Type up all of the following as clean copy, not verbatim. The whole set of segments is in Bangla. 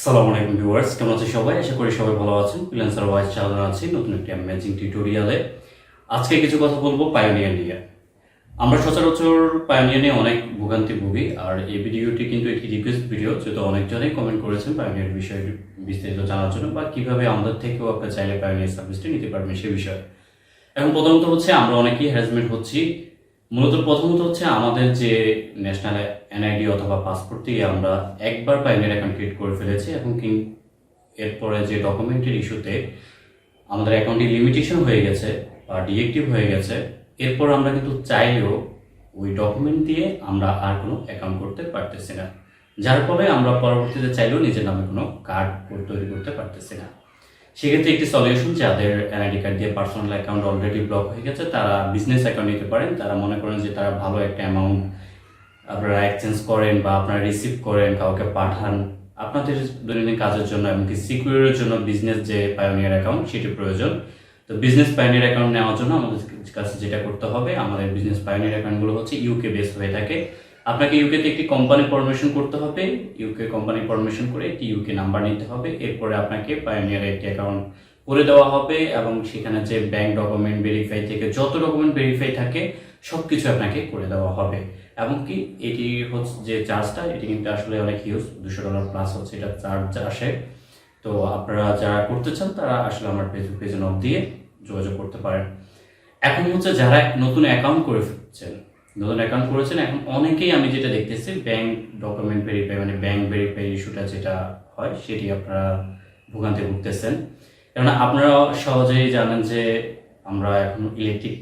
আসসালামু আলাইকুম ভিউয়ার্স, কেমন আছেন সবাই? আশা করি সবাই ভালো আছেন। ফ্রিল্যান্সার ওয়াইজ চালানো আছি নতুন একটি অ্যামেজিং টিউটোরিয়ালে। আজকে কিছু কথা বলবো পায়োনিয়ার নিয়ে। আমরা সচরাচর পায়োনিয়ার নিয়ে অনেক ভোগান্তি ভুগি, আর এই ভিডিওটি কিন্তু একটি রিকোয়েস্ট ভিডিও, যেহেতু অনেকজনেই কমেন্ট করেছেন পায়োনিয়ার বিষয়ে বিস্তারিত জানার জন্য, বা কিভাবে আমাদের থেকেও আপনি চাইলে পায়োনিয়ার সার্ভিসটি নিতে পারবেন সে বিষয়ে। এখন প্রথমত হচ্ছে আমরা অনেকেই হ্যারাসমেন্ট হচ্ছি। প্রথমত হচ্ছে আমাদের যে ন্যাশনাল এনআইডি অথবা পাসপোর্ট দিয়ে আমরা একবার পায়োনিয়ার অ্যাকাউন্ট ক্রিয়েট করে ফেলেছি, এবং এরপরে যে ডকুমেন্টের ইস্যুতে আমাদের অ্যাকাউন্টটি লিমিটেশন হয়ে গেছে বা ডিএক্টিভ হয়ে গেছে, এরপর আমরা কিন্তু চাইলেও ওই ডকুমেন্ট দিয়ে আমরা আর কোনো অ্যাকাউন্ট করতে পারতেছি না, যার ফলে আমরা পরবর্তীতে চাইলেও নিজের নামে কোনো কার্ড তৈরি করতে পারতেছি না। সেক্ষেত্রে একটি সলিউশন, যাদের এনআইডি কার্ড দিয়ে পার্সোনাল অ্যাকাউন্ট অলরেডি ব্লক হয়ে গেছে তারা বিজনেস অ্যাকাউন্ট নিতে পারেন। তারা মনে করেন যে তারা ভালো একটা অ্যামাউন্ট আপনারা এক্সচেঞ্জ করেন বা আপনারা রিসিভ করেন, কাউকে পাঠান আপনাদের দৈনন্দিন কাজের জন্য, এমনকি সিকিউরিটির জন্য বিজনেস যে পায়োনিয়ার অ্যাকাউন্ট সেটি প্রয়োজন। তো বিজনেস পায়োনিয়ার অ্যাকাউন্ট নেওয়ার জন্য আমাদের কাছে যেটা করতে হবে, আমাদের বিজনেস পায়োনিয়ার অ্যাকাউন্টগুলো হচ্ছে ইউকে বেস হয়ে থাকে। আপনাকে ইউকেতে একটি কোম্পানি ফরমেশন করতে হবে, ইউকে কোম্পানি ফরমেশন করে একটি ইউকে নাম্বার নিতে হবে। এরপরে আপনাকে পায়োনিয়ারে একটি অ্যাকাউন্ট করে দেওয়া হবে, এবং সেখানে যে ব্যাংক ডকুমেন্ট ভেরিফাই থেকে যত ডকুমেন্ট ভেরিফাই থাকে সব কিছু আপনাকে করে দেওয়া হবে। এমনকি এটি হচ্ছে যে চার্জটা, এটি কিন্তু আসলে অনেক হিউজ, $200 প্লাস হচ্ছে এটা চার্জ আসে। তো আপনারা যারা করতে চান তারা আসলে আমার পেজে নক দিয়ে যোগাযোগ করতে পারেন। এখন হচ্ছে যারা নতুন অ্যাকাউন্ট করেছেন, এখন অনেকেই আমি যেটা দেখতেছি ব্যাংক ডকুমেন্ট ভেরিফাই, মানে ব্যাংক ভেরিফাই ইস্যুটা যেটা হয় সেটি আপনারা ভোগান্তি ভুগতেছেন। কেননা আপনারা সহজেই জানেন যে আমরা এখন ইলেকট্রিক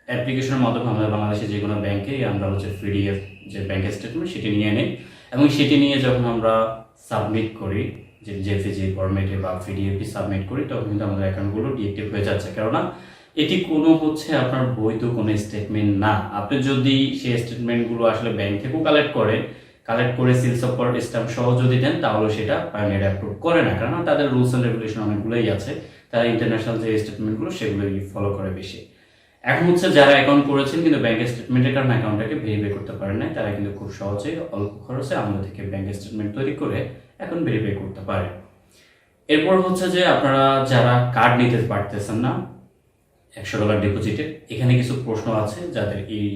অ্যাপ্লিকেশনের মাধ্যমে আমাদের বাংলাদেশে যে কোনো ব্যাংকে আমরা হচ্ছে পিডিএফ যে ব্যাংক স্টেটমেন্ট সেটি নিয়ে নিই, এবং সেটি নিয়ে যখন আমরা সাবমিট করি যে জেপিজি ফরম্যাটে বা পিডিএফে সাবমিট করি, তখন কিন্তু আমাদের অ্যাকাউন্টগুলো ডিএক্টিভ হয়ে যাচ্ছে। কেননা এটি কোনো হচ্ছে আপনার বৈধ কোনো স্টেটমেন্ট না। আপনি যদি সেই স্টেটমেন্টগুলো আসলে ব্যাংক থেকেও কালেক্ট করে সিল সুপার স্ট্যাম্প সহ যদি দেন, তাহলে সেটা পায়োনিয়ার অ্যাপ্রুভ করে না, কারণ তাদের রুলস অ্যান্ড রেগুলেশন অনেকগুলোই আছে। তারা ইন্টারন্যাশনাল যে স্টেটমেন্টগুলো সেগুলোই ফলো করে বেশি। এখন হচ্ছে যারা অ্যাকাউন্ট করেছেন কিন্তু ব্যাংক স্টেটমেন্টের কারণে অ্যাকাউন্টটাকে ভেরিফাই করতে পারেন না, তারা কিন্তু খুব সহজেই অল্প খরচে আমাদের থেকে ব্যাংক স্টেটমেন্ট তৈরি করে এখন ভেরিফাই করতে পারে। এরপর হচ্ছে যে আপনারা যারা কার্ড নিতে পারতেছেন না $100 ডিপোজিটে, এখানে কিছু প্রশ্ন আছে যাদের এই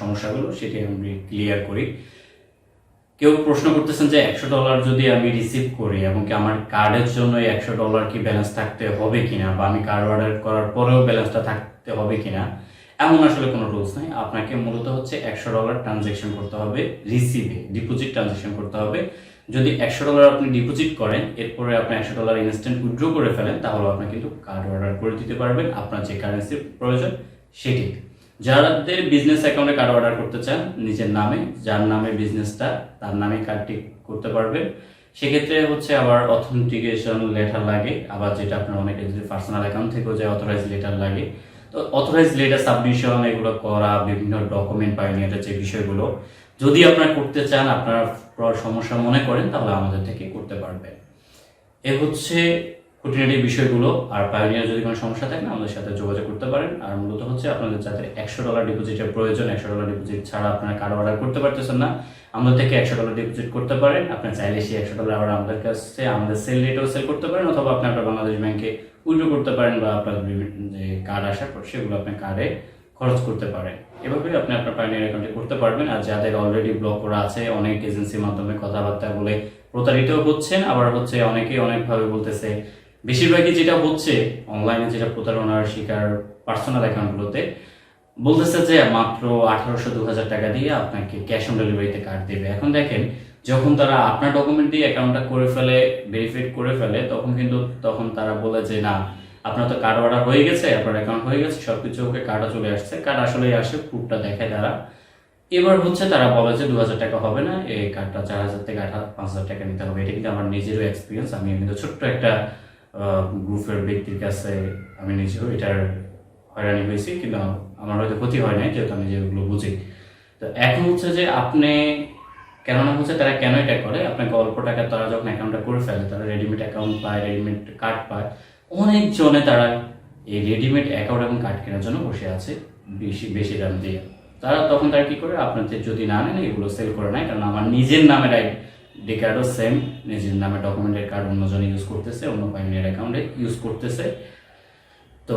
সমস্যাগুলো, সেটি আমি ক্লিয়ার করি। কেউ প্রশ্ন করতেছেন যে $100 যদি আমি রিসিভ করি এবং কি আমার কার্ডের জন্য $100 কি ব্যালেন্স থাকতে হবে কিনা, বা আমি কার্ড অর্ডার করার পরেও ব্যালেন্সটা থাকতে হবে কিনা, এমন আসলে কোনো রুলস নাই। আপনাকে মূলত হচ্ছে $100 ট্রানজ্যাকশন করতে হবে, রিসিভে ডিপোজিট ট্রানজ্যাকশন করতে হবে। যদি $100 আপনি ডিপোজিট করেন, এরপরে আপনি $100 ইনস্ট্যান্ট উইথড্র করে ফেলেন, তাহলে আপনি কিন্তু কার্ড অর্ডার করে দিতে পারবেন আপনার যে কারেন্সির প্রয়োজন সেটি। যাদের বিজনেস অ্যাকাউন্টে কার্ড অর্ডার করতে চান নিজের নামে, যার নামে বিজনেসটা তার নামে কার্ডটি করতে পারবেন। সেক্ষেত্রে হচ্ছে আবার অথেন্টিকেশন লেটার লাগে, আবার যেটা আপনার অনেকে যদি পার্সোনাল অ্যাকাউন্ট থেকেও যে অথরাইজ লেটার লাগে, তো অথরাইজ লেটার সাবমিশন এগুলো করা, বিভিন্ন ডকুমেন্ট পায়োনিয়ারের যে বিষয়গুলো যদি আপনারা করতে চান, আপনার সমস্যা মনে করেন, তাহলে আমাদের থেকে করতে পারবেন। এ হচ্ছে খুঁটিনাটি বিষয়গুলো। আর পায়োনিয়ার যদি কোনো সমস্যা থাকে না, আমাদের সাথে যোগাযোগ করতে পারেন। আর মূলত হচ্ছে আপনাদের যাদের $100 ডিপোজিটের প্রয়োজন, $100 ডিপোজিট ছাড়া আপনারা কার্ড অর্ডার করতে পারতেছেন না, আমাদের থেকে $100 ডিপোজিট করতে পারেন। আপনার চাইলে সেই $100 আবার আমাদের কাছে আমাদের সেল রেটেও সেল করতে পারেন, অথবা আপনি আপনার বাংলাদেশ ব্যাংকে উইথড্র করতে পারেন, বা আপনার যে কার্ড আসার পর সেগুলো আপনি কার্ডে খরচ করতে পারেন। এভাবেই আপনি আপনার পায়োনিয়ার অ্যাকাউন্টে করতে পারবেন। আর যাদের অলরেডি ব্লক করা আছে, অনেক এজেন্সির মাধ্যমে কথাবার্তা বলে প্রতারিত হচ্ছেন, আবার হচ্ছে অনেকেই অনেকভাবে বলতেছে, বেশিরভাগই যেটা হচ্ছে অনলাইনে যেটা প্রতারণার শিকার পার্সোনাল অ্যাকাউন্টগুলোতে বলতেছে যে মাত্র 1800-2000 টাকা দিয়ে আপনাকে ক্যাশ অন ডেলিভারিতে কার্ড দেবে। এখন দেখেন, যখন তারা আপনার ডকুমেন্ট দিয়ে অ্যাকাউন্টটা করে ফেলে, ভেরিফাইড করে ফেলে, তখন তারা বলে যে না, আপনার তো কার্ড অর্ডার হয়ে গেছে, আপনার অ্যাকাউন্ট হয়ে গেছে, সবকিছু ওকে, কার্ডও চলে আসছে। কার্ড আসলেই আসে, প্রুফটা দেখায় তারা। এবার হচ্ছে তারা বলে যে 2000 টাকা হবে না, এই কার্ডটা 4000 থেকে 5000 টাকা নিতে হবে। এটা কিন্তু আমার নিজেরও এক্সপিরিয়েন্স। আমি কিন্তু ছোট্ট একটা গ্রুপের ব্যক্তির কাছে আমি নিজেও এটার হয়রানি হয়েছি, কিন্তু আমার হয়তো ক্ষতি হয় নাই, যেহেতু আমি যেগুলো বুঝি। তো এখন হচ্ছে যে আপনি কেননা হচ্ছে তারা কেন এটা করে, আপনাকে অল্প টাকা তারা যখন অ্যাকাউন্টটা করে ফেলে, তারা রেডিমেড অ্যাকাউন্ট পায়, রেডিমেড কার্ড পায়। অনেকজনে তারা এই রেডিমেড অ্যাকাউন্ট এবং কার্ড কেনার জন্য বসে আছে বেশি দাম দিয়ে। তারা কি করে, আপনাদের যদি না নেন এগুলো সেল করে নেয়। কারণ আমার নিজের নামের ডি কার্ডও সেম, নিজের নামে ডকুমেন্টের কার্ড অন্যজন ইউজ করতেছে, অন্য পাইওনিয়ার অ্যাকাউন্টে ইউজ করতেছে। তো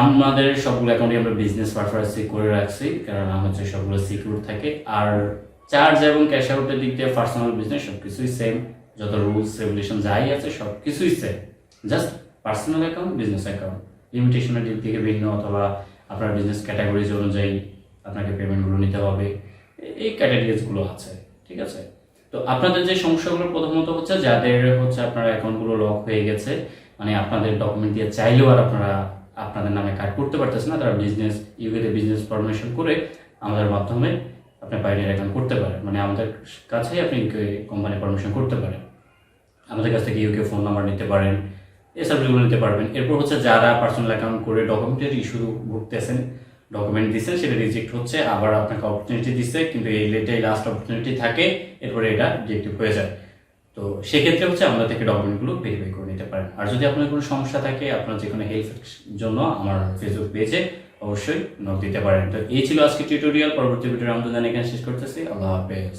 আমাদের সবগুলো অ্যাকাউন্টে আমরা বিজনেস পারপাসে করে রাখছি, কারণ হচ্ছে সবগুলো সিকিউর থাকে। আর চার্জ এবং ক্যাশ আউটের দিক দিয়ে পার্সোনাল বিজনেস সব কিছুই সেম, যত রুলস রেগুলেশন যাই আছে সব কিছুই same, just personal account business account লিমিটেশনের দিক থেকে ভিন্ন, অথবা আপনার বিজনেস ক্যাটাগরিজ অনুযায়ী আপনাকে পেমেন্টগুলো নিতে হবে, এই ক্যাটাগরিজগুলো আছে, ঠিক আছে। তো আপনাদের যে সমস্যাগুলো প্রথমত হচ্ছে যাদের হচ্ছে আপনার অ্যাকাউন্টগুলো লক হয়ে গেছে, মানে আপনাদের ডকুমেন্ট দিয়ে চাইলেও আর আপনারা আপনাদের নামে কার্ড করতে পারতেছে না, তারা বিজনেস ইউকেতে বিজনেস ফরমেশন করে আমাদের মাধ্যমে আপনি পাইওনিয়ার অ্যাকাউন্ট করতে পারেন, মানে আমাদের কাছেই আপনি ইউকে কোম্পানি পারমিশন করতে পারেন, আমাদের কাছ থেকে ইউকে ফোন নাম্বার নিতে পারেন, এই সার্ভিসগুলো নিতে পারবেন। এরপর হচ্ছে যারা পার্সোনাল অ্যাকাউন্ট করে ডকুমেন্টের ইস্যু ভুগতেছেন, ডকুমেন্ট দিচ্ছেন সেটা রিজেক্ট হচ্ছে, আবার আপনাকে অপরচুনিটি দিচ্ছে কিন্তু এটাই লাস্ট অপরচুনিটি থাকে, এরপরে এটা রিজেক্টিভ হয়ে যায়। তো সেক্ষেত্রে হচ্ছে আমাদের থেকে ডকুমেন্টগুলো ভেরিফাই করে নিতে পারেন। আর যদি আপনার কোনো সমস্যা থাকে, আপনার যে কোনো হেল্পের জন্য আমার ফেসবুক পেজে অবশ্যই নক দিতে পারেন। তো এই ছিল আজকে টিউটোরিয়াল, পরবর্তী ভিডিও আমাদের এখানে শেষ করতেছি। আল্লাহ হাফেজ।